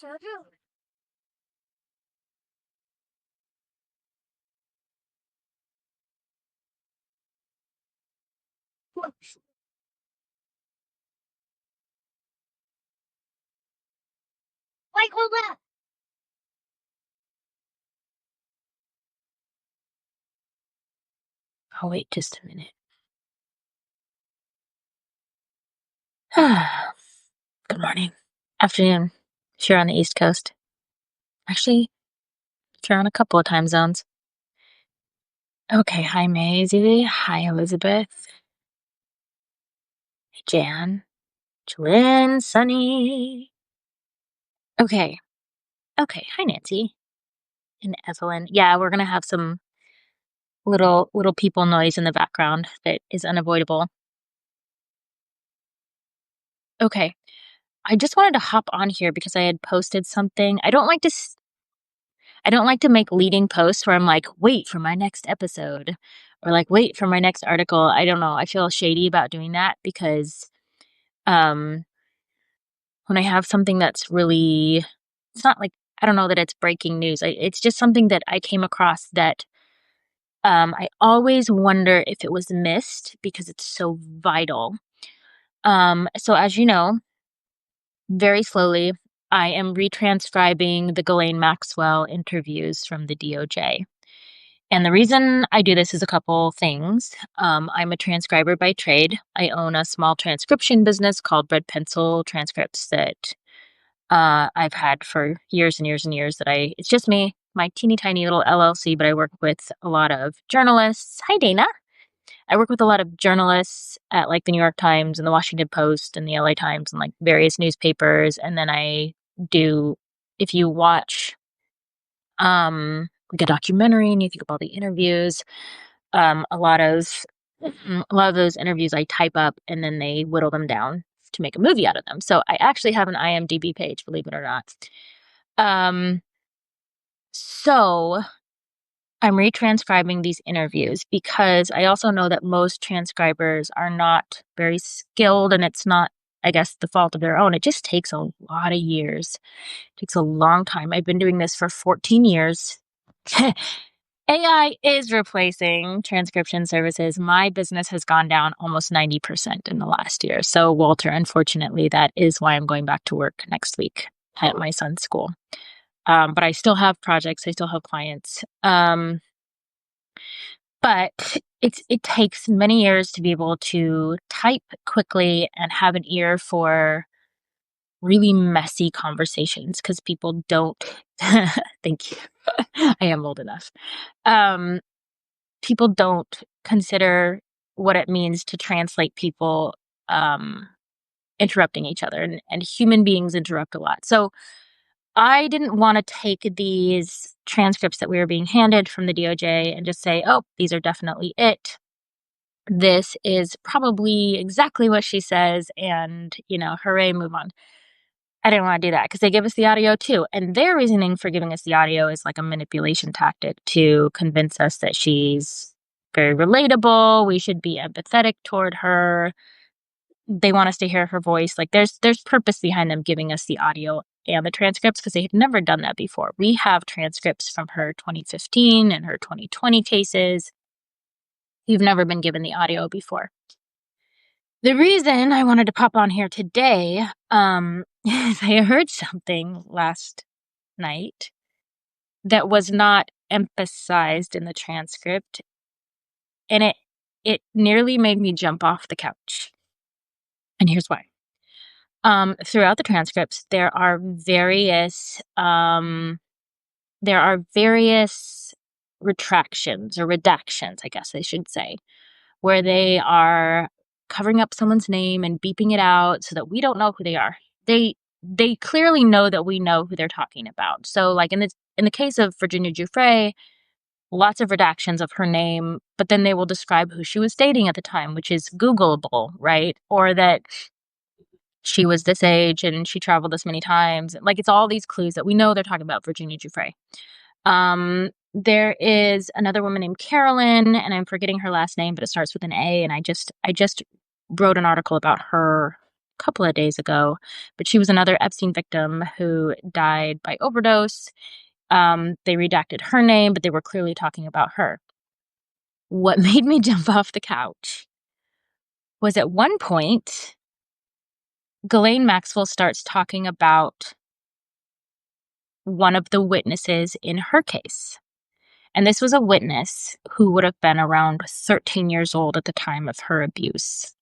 Oh, wait just a minute. Good morning. Afternoon. If you're on the East Coast. Actually, if you're on a couple of time zones. Okay, hi Maisie. Hi Elizabeth. Hey Jan. Jalen, Sunny. Okay. Okay. Hi Nancy. And Evelyn. Yeah, we're gonna have some little people noise in the background that is unavoidable. Okay. I just wanted to hop on here because I had posted something. I don't like to make leading posts where I'm like, wait for my next episode or like wait for my next article. I don't know. I feel shady about doing that because um when I have something that's really it's not like I don't know that it's breaking news. It's just something that I came across that I always wonder if it was missed because it's so vital. So as you know, very slowly I am retranscribing the Ghislaine Maxwell interviews from the DOJ. And the reason I do this is a couple things. I'm a transcriber by trade. I own a small transcription business called Red Pencil Transcripts that I've had for years and years and years. It's just me, my teeny tiny little LLC, but I work with a lot of journalists. Hi, Dana. I work with a lot of journalists at like the New York Times and the Washington Post and the LA Times and like various newspapers. And then I do, if you watch like a documentary and you think of all the interviews, a lot of those interviews I type up and then they whittle them down to make a movie out of them. So I actually have an IMDb page, believe it or not. So I'm retranscribing these interviews because I also know that most transcribers are not very skilled and it's not, I guess, the fault of their own. It just takes a lot of years. It takes a long time. I've been doing this for 14 years. AI is replacing transcription services. My business has gone down almost 90% in the last year. So, Walter, unfortunately, that is why I'm going back to work next week at my son's school. But I still have projects. I still have clients. But it takes many years to be able to type quickly and have an ear for really messy conversations because people don't. Thank you. I am old enough. People don't consider what it means to translate people interrupting each other, and human beings interrupt a lot. So I didn't want to take these transcripts that we were being handed from the DOJ and just say, oh, these are definitely it. This is probably exactly what she says, and, hooray, move on. I didn't want to do that because they give us the audio too. And their reasoning for giving us the audio is like a manipulation tactic to convince us that she's very relatable. We should be empathetic toward her. They want us to hear her voice. Like there's purpose behind them giving us the audio and the transcripts because they had never done that before. We have transcripts from her 2015 and her 2020 cases. You've never been given the audio before. The reason I wanted to pop on here today is I heard something last night that was not emphasized in the transcript, and it nearly made me jump off the couch. And here's why. Throughout the transcripts, there are various retractions or redactions, I guess I should say, where they are covering up someone's name and beeping it out so that we don't know who they are. They clearly know that we know who they're talking about. So like in the case of Virginia Giuffre, lots of redactions of her name, but then they will describe who she was dating at the time, which is Googleable, right? Or that she was this age and she traveled this many times. Like it's all these clues that we know they're talking about Virginia Giuffre. There is another woman named Carolyn, and I'm forgetting her last name, but it starts with an A. And I just wrote an article about her a couple of days ago, but she was another Epstein victim who died by overdose. They redacted her name, but they were clearly talking about her. What made me jump off the couch was at one point, Ghislaine Maxwell starts talking about one of the witnesses in her case. And this was a witness who would have been around 13 years old at the time of her abuse.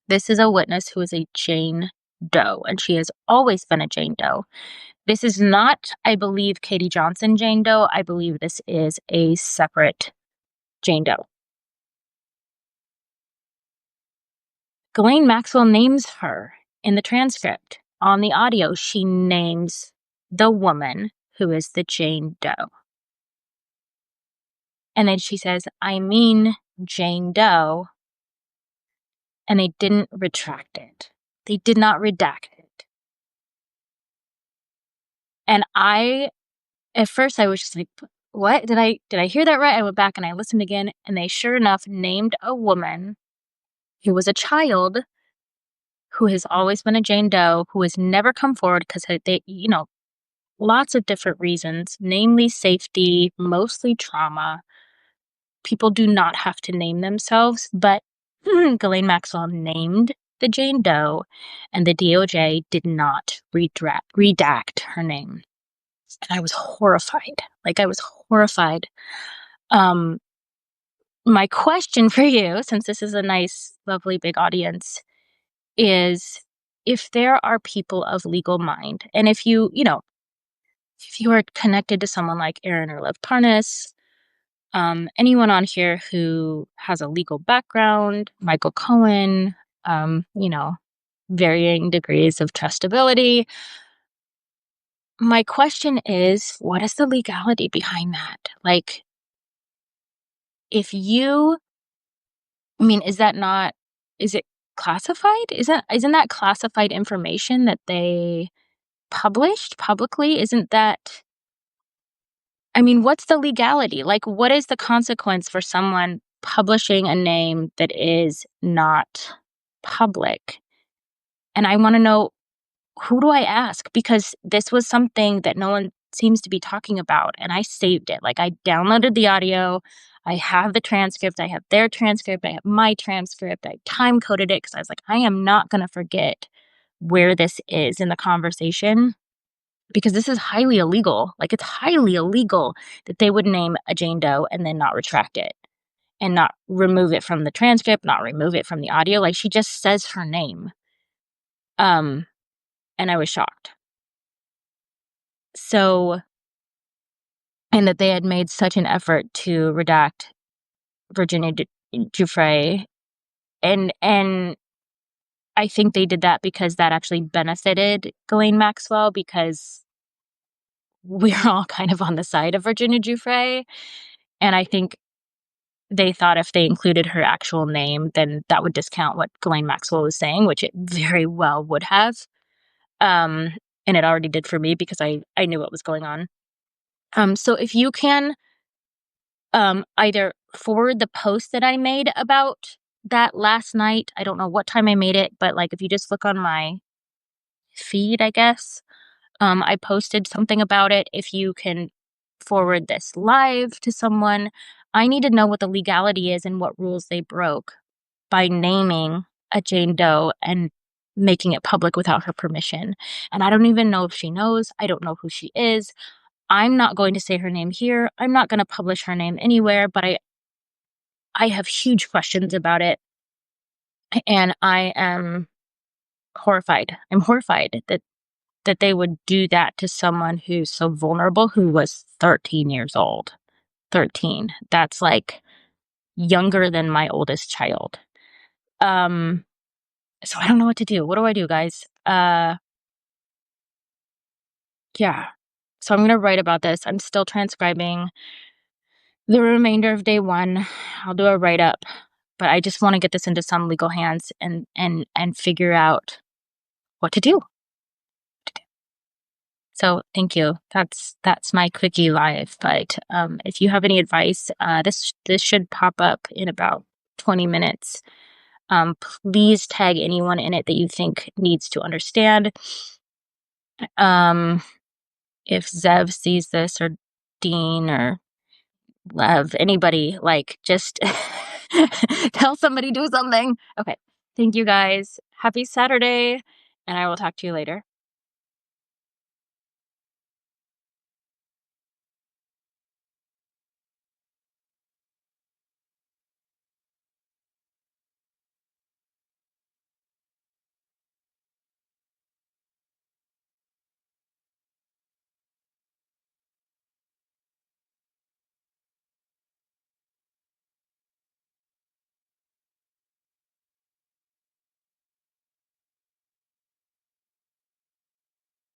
This is a witness who is a Jane Doe, and she has always been a Jane Doe. This is not, I believe, Katie Johnson Jane Doe. I believe this is a separate Jane Doe. Ghislaine Maxwell names her in the transcript. On the audio, she names the woman who is the Jane Doe. And then she says, I mean Jane Doe. And they didn't retract it. They did not redact it. And at first I was just like, what? Did I hear that right? I went back and I listened again, and they sure enough named a woman who was a child who has always been a Jane Doe, who has never come forward because they, lots of different reasons, namely safety, mostly trauma. People do not have to name themselves, but Ghislaine Maxwell named the Jane Doe, and the DOJ did not redact her name. And I was horrified. I was horrified. My question for you, since this is a nice, lovely, big audience, is if there are people of legal mind, and if you are connected to someone like Aaron or Lev Parnas, anyone on here who has a legal background, Michael Cohen, varying degrees of trustability. My question is, what is the legality behind that? Is it classified? Isn't that classified information that they published publicly? What's the legality? What is the consequence for someone publishing a name that is not public? And I want to know, who do I ask? Because this was something that no one seems to be talking about, and I saved it. I downloaded the audio, I have the transcript, I have their transcript, I have my transcript, I time coded it because I was like, I am not going to forget where this is in the conversation, because this is highly illegal. It's highly illegal that they would name a Jane Doe and then not retract it and not remove it from the transcript, not remove it from the audio. She just says her name. And I was shocked. So, and that they had made such an effort to redact Virginia Giuffre. And I think they did that because that actually benefited Ghislaine Maxwell, because we're all kind of on the side of Virginia Giuffre. And I think they thought if they included her actual name, then that would discount what Ghislaine Maxwell was saying, which it very well would have. And it already did for me because I knew what was going on. So if you can either forward the post that I made about that last night, I don't know what time I made it, but if you just look on my feed, I guess, I posted something about it. If you can forward this live to someone, I need to know what the legality is and what rules they broke by naming a Jane Doe and making it public without her permission. And I don't even know if she knows. I don't know who she is. I'm not going to say her name here. I'm not going to publish her name anywhere, but I have huge questions about it. And I am horrified. I'm horrified that they would do that to someone who's so vulnerable, who was 13 years old. 13. That's younger than my oldest child. So I don't know what to do. What do I do, guys? Yeah. So I'm going to write about this. I'm still transcribing the remainder of day one. I'll do a write-up, but I just want to get this into some legal hands and figure out what to do. So thank you. That's my quickie live. But if you have any advice, this should pop up in about 20 minutes. Please tag anyone in it that you think needs to understand. Um, if Zev sees this, or Dean, or Lev, anybody, like, just tell somebody, do something. Okay. Thank you guys. Happy Saturday, and I will talk to you later.